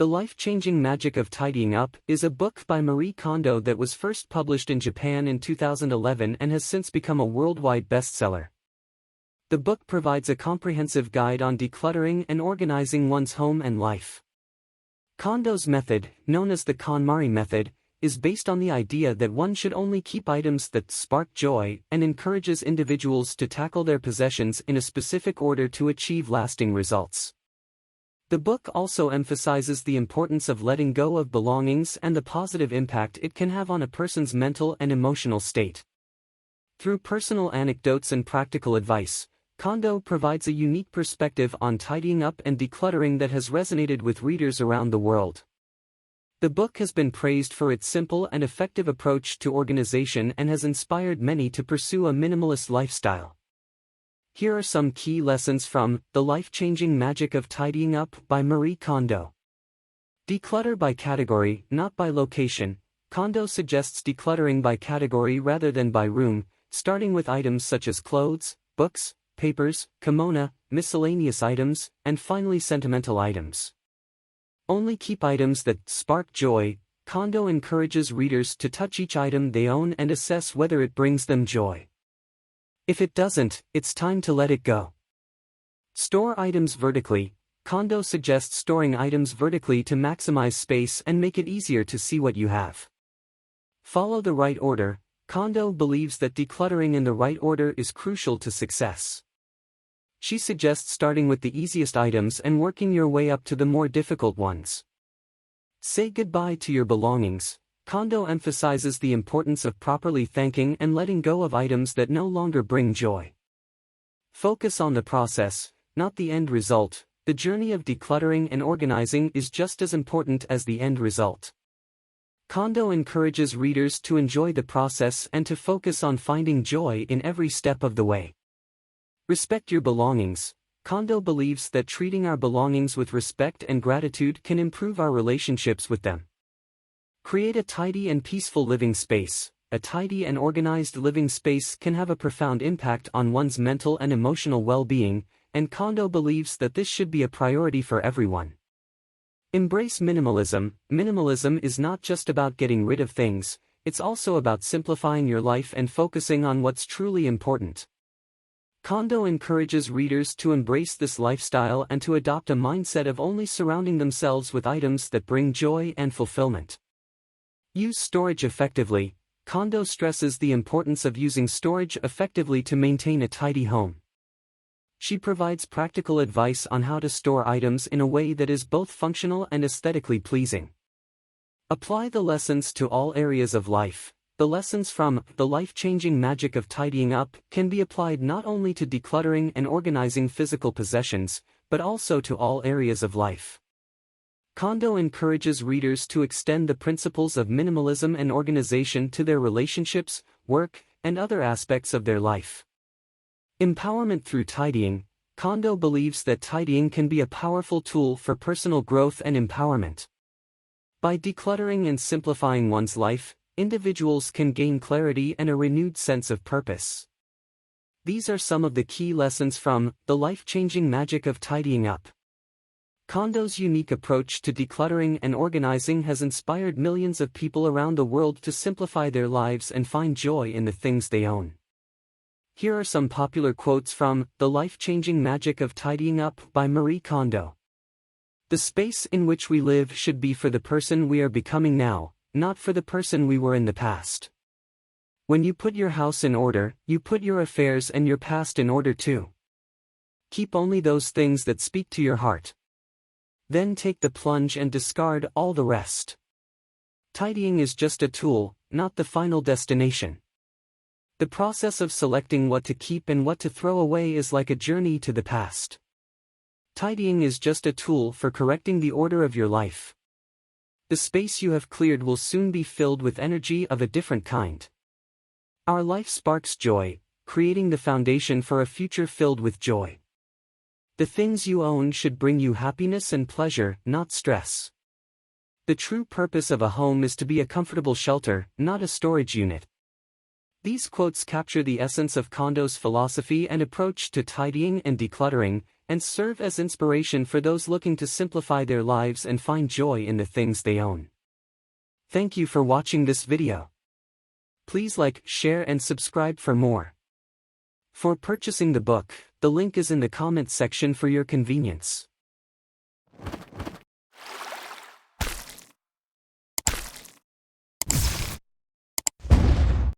The Life-Changing Magic of Tidying Up is a book by Marie Kondo that was first published in Japan in 2011 and has since become a worldwide bestseller. The book provides a comprehensive guide on decluttering and organizing one's home and life. Kondo's method, known as the KonMari Method, is based on the idea that one should only keep items that spark joy and encourages individuals to tackle their possessions in a specific order to achieve lasting results. The book also emphasizes the importance of letting go of belongings and the positive impact it can have on a person's mental and emotional state. Through personal anecdotes and practical advice, Kondo provides a unique perspective on tidying up and decluttering that has resonated with readers around the world. The book has been praised for its simple and effective approach to organization and has inspired many to pursue a minimalist lifestyle. Here are some key lessons from The Life-Changing Magic of Tidying Up by Marie Kondo. Declutter by category, not by location. Kondo suggests decluttering by category rather than by room, starting with items such as clothes, books, papers, kimono, miscellaneous items, and finally sentimental items. Only keep items that spark joy. Kondo encourages readers to touch each item they own and assess whether it brings them joy. If it doesn't, it's time to let it go. Store items vertically. Kondo suggests storing items vertically to maximize space and make it easier to see what you have. Follow the right order. Kondo believes that decluttering in the right order is crucial to success. She suggests starting with the easiest items and working your way up to the more difficult ones. Say goodbye to your belongings. Kondo emphasizes the importance of properly thanking and letting go of items that no longer bring joy. Focus on the process, not the end result. The journey of decluttering and organizing is just as important as the end result. Kondo encourages readers to enjoy the process and to focus on finding joy in every step of the way. Respect your belongings. Kondo believes that treating our belongings with respect and gratitude can improve our relationships with them. Create a tidy and peaceful living space. A tidy and organized living space can have a profound impact on one's mental and emotional well-being, and Kondo believes that this should be a priority for everyone. Embrace minimalism. Minimalism is not just about getting rid of things, it's also about simplifying your life and focusing on what's truly important. Kondo encourages readers to embrace this lifestyle and to adopt a mindset of only surrounding themselves with items that bring joy and fulfillment. Use storage effectively. Kondo stresses the importance of using storage effectively to maintain a tidy home. She provides practical advice on how to store items in a way that is both functional and aesthetically pleasing. Apply the lessons to all areas of life. The lessons from The Life-Changing Magic of Tidying Up can be applied not only to decluttering and organizing physical possessions, but also to all areas of life. Kondo encourages readers to extend the principles of minimalism and organization to their relationships, work, and other aspects of their life. Empowerment through tidying. Kondo believes that tidying can be a powerful tool for personal growth and empowerment. By decluttering and simplifying one's life, individuals can gain clarity and a renewed sense of purpose. These are some of the key lessons from The Life-Changing Magic of Tidying Up. Kondo's unique approach to decluttering and organizing has inspired millions of people around the world to simplify their lives and find joy in the things they own. Here are some popular quotes from The Life-Changing Magic of Tidying Up by Marie Kondo. The space in which we live should be for the person we are becoming now, not for the person we were in the past. When you put your house in order, you put your affairs and your past in order too. Keep only those things that speak to your heart. Then take the plunge and discard all the rest. Tidying is just a tool, not the final destination. The process of selecting what to keep and what to throw away is like a journey to the past. Tidying is just a tool for correcting the order of your life. The space you have cleared will soon be filled with energy of a different kind. Our life sparks joy, creating the foundation for a future filled with joy. The things you own should bring you happiness and pleasure, not stress. The true purpose of a home is to be a comfortable shelter, not a storage unit. These quotes capture the essence of Kondo's philosophy and approach to tidying and decluttering, and serve as inspiration for those looking to simplify their lives and find joy in the things they own. Thank you for watching this video. Please like, share and subscribe for more. For purchasing the book, the link is in the comments section for your convenience.